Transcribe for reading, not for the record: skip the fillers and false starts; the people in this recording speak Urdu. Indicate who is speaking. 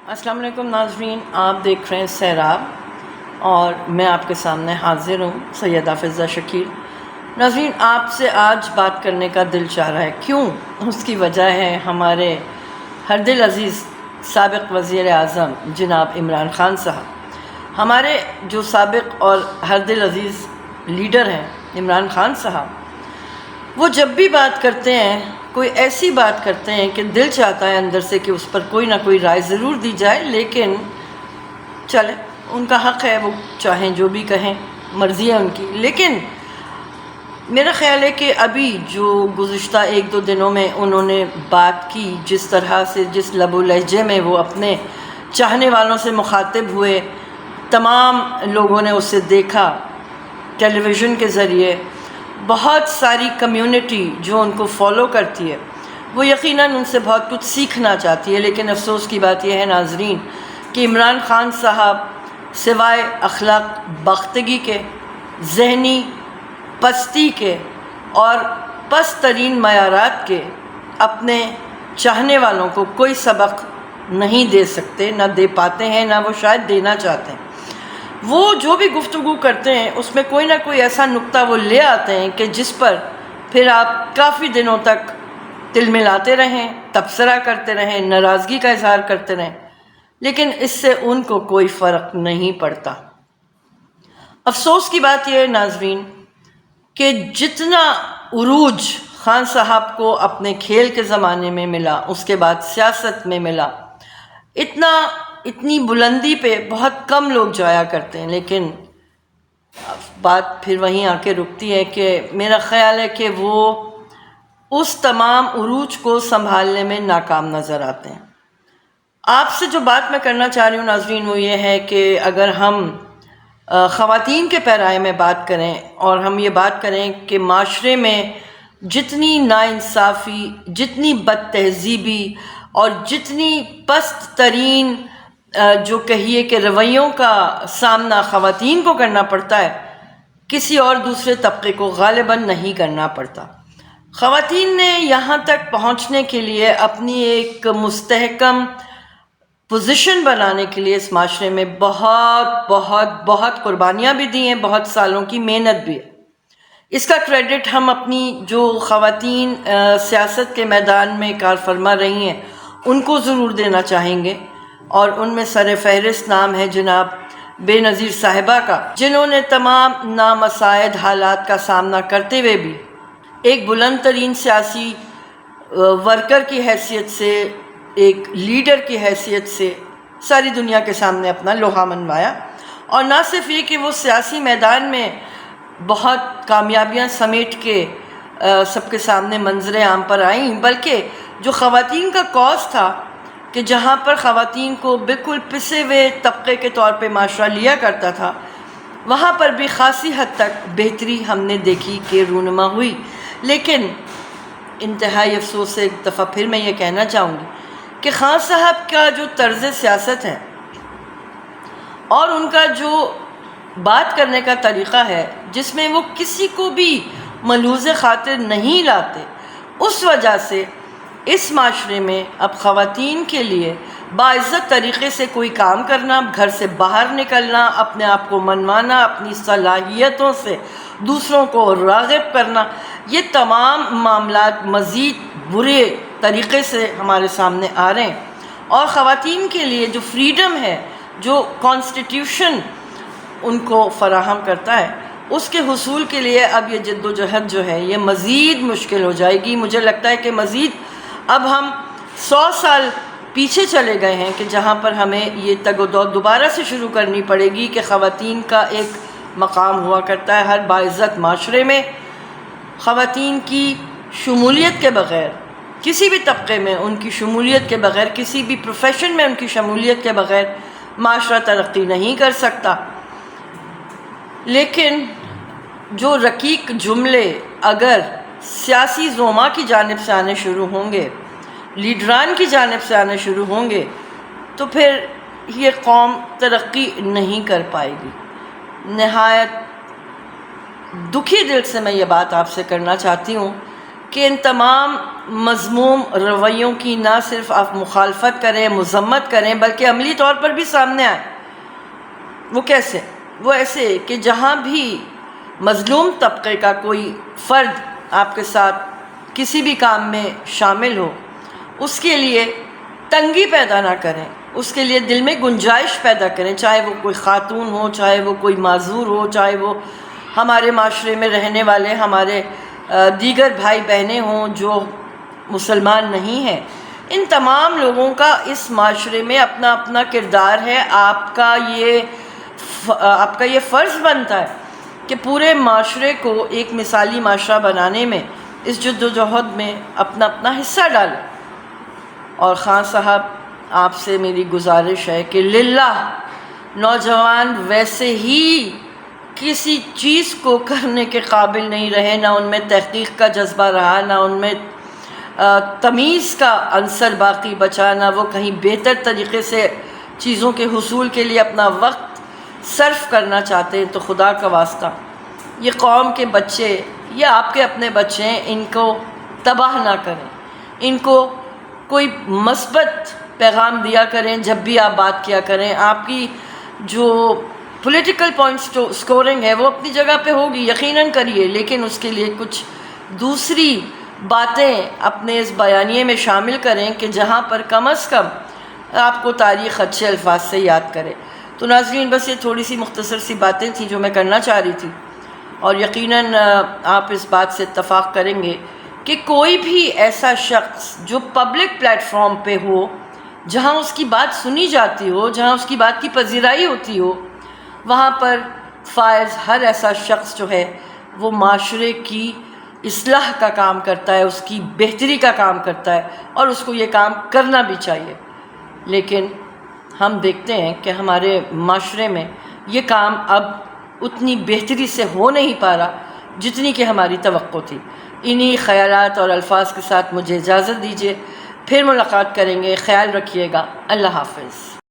Speaker 1: السلام علیکم ناظرین، آپ دیکھ رہے ہیں سیراب اور میں آپ کے سامنے حاضر ہوں سیدہ فضہ شکیل۔ ناظرین، آپ سے آج بات کرنے کا دل چاہ رہا ہے، کیوں؟ اس کی وجہ ہے ہمارے ہر دل عزیز سابق وزیر اعظم جناب عمران خان صاحب۔ ہمارے جو سابق اور ہر دل عزیز لیڈر ہیں عمران خان صاحب، وہ جب بھی بات کرتے ہیں کوئی ایسی بات کرتے ہیں کہ دل چاہتا ہے اندر سے کہ اس پر کوئی نہ کوئی رائے ضرور دی جائے، لیکن چلے ان کا حق ہے، وہ چاہیں جو بھی کہیں، مرضی ہے ان کی۔ لیکن میرا خیال ہے کہ ابھی جو گزشتہ ایک دو دنوں میں انہوں نے بات کی، جس طرح سے جس لب و لہجے میں وہ اپنے چاہنے والوں سے مخاطب ہوئے، تمام لوگوں نے اسے دیکھا ٹیلی ویژن کے ذریعے، بہت ساری کمیونٹی جو ان کو فالو کرتی ہے وہ یقیناً ان سے بہت کچھ سیکھنا چاہتی ہے۔ لیکن افسوس کی بات یہ ہے ناظرین کہ عمران خان صاحب سوائے اخلاق باختگی کے، ذہنی پستی کے اور پست ترین معیارات کے، اپنے چاہنے والوں کو کوئی سبق نہیں دے سکتے، نہ دے پاتے ہیں، نہ وہ شاید دینا چاہتے ہیں۔ وہ جو بھی گفتگو کرتے ہیں اس میں کوئی نہ کوئی ایسا نقطہ وہ لے آتے ہیں کہ جس پر پھر آپ کافی دنوں تک تل ملاتے رہیں، تبصرہ کرتے رہیں، ناراضگی کا اظہار کرتے رہیں، لیکن اس سے ان کو کوئی فرق نہیں پڑتا۔ افسوس کی بات یہ ہے ناظرین کہ جتنا عروج خان صاحب کو اپنے کھیل کے زمانے میں ملا، اس کے بعد سیاست میں ملا، اتنی بلندی پہ بہت کم لوگ جایا کرتے ہیں۔ لیکن بات پھر وہیں آ کے رکتی ہے کہ میرا خیال ہے کہ وہ اس تمام عروج کو سنبھالنے میں ناکام نظر آتے ہیں۔ آپ سے جو بات میں کرنا چاہ رہی ہوں ناظرین وہ یہ ہے کہ اگر ہم خواتین کے پیرائے میں بات کریں اور ہم یہ بات کریں کہ معاشرے میں جتنی ناانصافی، جتنی بد تہذیبی اور جتنی پست ترین جو کہیے کہ رویوں کا سامنا خواتین کو کرنا پڑتا ہے، کسی اور دوسرے طبقے کو غالباً نہیں کرنا پڑتا۔ خواتین نے یہاں تک پہنچنے کے لیے اپنی ایک مستحکم پوزیشن بنانے کے لیے اس معاشرے میں بہت بہت بہت قربانیاں بھی دی ہیں، بہت سالوں کی محنت بھی ہے۔ اس کا کریڈٹ ہم اپنی جو خواتین سیاست کے میدان میں کار فرما رہی ہیں ان کو ضرور دینا چاہیں گے، اور ان میں سر فہرست نام ہے جناب بے نظیر صاحبہ کا، جنہوں نے تمام نامساعد حالات کا سامنا کرتے ہوئے بھی ایک بلند ترین سیاسی ورکر کی حیثیت سے، ایک لیڈر کی حیثیت سے ساری دنیا کے سامنے اپنا لوہا منوایا۔ اور نہ صرف یہ کہ وہ سیاسی میدان میں بہت کامیابیاں سمیٹ کے سب کے سامنے منظر عام پر آئیں، بلکہ جو خواتین کا کاز تھا کہ جہاں پر خواتین کو بالکل پسے ہوئے طبقے کے طور پہ معاشرہ لیا کرتا تھا، وہاں پر بھی خاصی حد تک بہتری ہم نے دیکھی کہ رونما ہوئی۔ لیکن انتہائی افسوس سے ایک دفعہ پھر میں یہ کہنا چاہوں گی کہ خان صاحب کا جو طرز سیاست ہے اور ان کا جو بات کرنے کا طریقہ ہے، جس میں وہ کسی کو بھی ملحوظ خاطر نہیں لاتے، اس وجہ سے اس معاشرے میں اب خواتین کے لیے باعزت طریقے سے کوئی کام کرنا، گھر سے باہر نکلنا، اپنے آپ کو منوانا، اپنی صلاحیتوں سے دوسروں کو راغب کرنا، یہ تمام معاملات مزید برے طریقے سے ہمارے سامنے آ رہے ہیں۔ اور خواتین کے لیے جو فریڈم ہے، جو کانسٹیٹیوشن ان کو فراہم کرتا ہے، اس کے حصول کے لیے اب یہ جد و جہد جو ہے یہ مزید مشکل ہو جائے گی۔ مجھے لگتا ہے کہ مزید اب ہم 100 سال پیچھے چلے گئے ہیں کہ جہاں پر ہمیں یہ تگ و دو دوبارہ سے شروع کرنی پڑے گی کہ خواتین کا ایک مقام ہوا کرتا ہے ہر باعزت معاشرے میں۔ خواتین کی شمولیت کے بغیر کسی بھی طبقے میں، ان کی شمولیت کے بغیر، کسی بھی پروفیشن میں ان کی شمولیت کے بغیر معاشرہ ترقی نہیں کر سکتا۔ لیکن جو رقیق جملے اگر سیاسی زعماء کی جانب سے آنے شروع ہوں گے، لیڈران کی جانب سے آنے شروع ہوں گے، تو پھر یہ قوم ترقی نہیں کر پائے گی۔ نہایت دکھی دل سے میں یہ بات آپ سے کرنا چاہتی ہوں کہ ان تمام مذموم رویوں کی نہ صرف آپ مخالفت کریں، مذمت کریں، بلکہ عملی طور پر بھی سامنے آئیں۔ وہ کیسے؟ وہ ایسے کہ جہاں بھی مظلوم طبقے کا کوئی فرد آپ کے ساتھ کسی بھی کام میں شامل ہو، اس کے لیے تنگی پیدا نہ کریں، اس کے لیے دل میں گنجائش پیدا کریں، چاہے وہ کوئی خاتون ہو، چاہے وہ کوئی معذور ہو، چاہے وہ ہمارے معاشرے میں رہنے والے ہمارے دیگر بھائی بہنیں ہوں جو مسلمان نہیں ہیں۔ ان تمام لوگوں کا اس معاشرے میں اپنا اپنا کردار ہے۔ آپ کا یہ فرض بنتا ہے کہ پورے معاشرے کو ایک مثالی معاشرہ بنانے میں اس جد و جہد میں اپنا اپنا حصہ ڈالیں۔ اور خان صاحب، آپ سے میری گزارش ہے کہ للہ نوجوان ویسے ہی کسی چیز کو کرنے کے قابل نہیں رہے، نہ ان میں تحقیق کا جذبہ رہا، نہ ان میں تمیز کا عنصر باقی بچا، نہ وہ کہیں بہتر طریقے سے چیزوں کے حصول کے لیے اپنا وقت صرف کرنا چاہتے ہیں۔ تو خدا کا واسطہ یہ قوم کے بچے یا آپ کے اپنے بچے ہیں، ان کو تباہ نہ کریں، ان کو کوئی مثبت پیغام دیا کریں جب بھی آپ بات کیا کریں۔ آپ کی جو پولیٹیکل پوائنٹ سکورنگ ہے وہ اپنی جگہ پہ ہوگی، یقیناً کریے، لیکن اس کے لیے کچھ دوسری باتیں اپنے اس بیانیے میں شامل کریں کہ جہاں پر کم از کم آپ کو تاریخ اچھے الفاظ سے یاد کرے۔ تو ناظرین، بس یہ تھوڑی سی مختصر سی باتیں تھیں جو میں کرنا چاہ رہی تھی، اور یقیناً آپ اس بات سے اتفاق کریں گے کہ کوئی بھی ایسا شخص جو پبلک پلیٹ فارم پہ ہو، جہاں اس کی بات سنی جاتی ہو، جہاں اس کی بات کی پذیرائی ہوتی ہو، وہاں پر فائز ہر ایسا شخص جو ہے وہ معاشرے کی اصلاح کا کام کرتا ہے، اس کی بہتری کا کام کرتا ہے، اور اس کو یہ کام کرنا بھی چاہیے۔ لیکن ہم دیکھتے ہیں کہ ہمارے معاشرے میں یہ کام اب اتنی بہتری سے ہو نہیں پا رہا جتنی کہ ہماری توقع تھی۔ انہی خیالات اور الفاظ کے ساتھ مجھے اجازت دیجیے، پھر ملاقات کریں گے، خیال رکھیے گا، اللہ حافظ۔